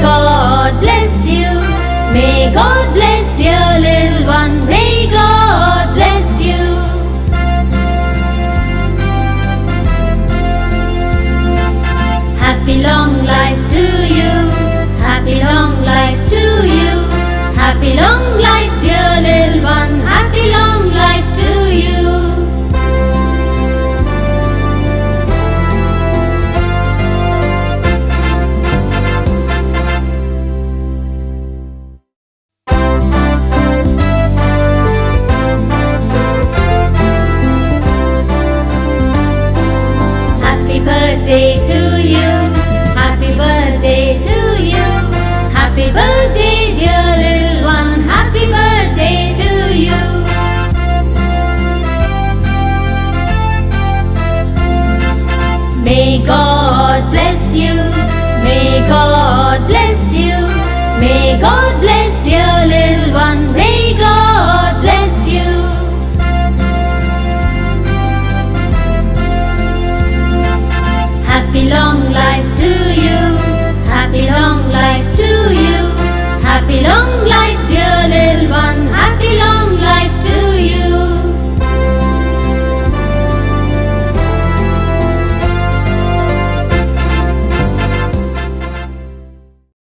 God bless you. May God bless dear little one. May God bless you. Happy long life to you. Happy long life to you. Happy long life dear little one. Happy long life to you. Happy birthday to you. Happy birthday to you. Happy birthday dear little one. Happy birthday to you. May God bless you. May God bless you. May God bless dear little one. May God bless you. Happy long life to you. Happy long life to you. Happy long life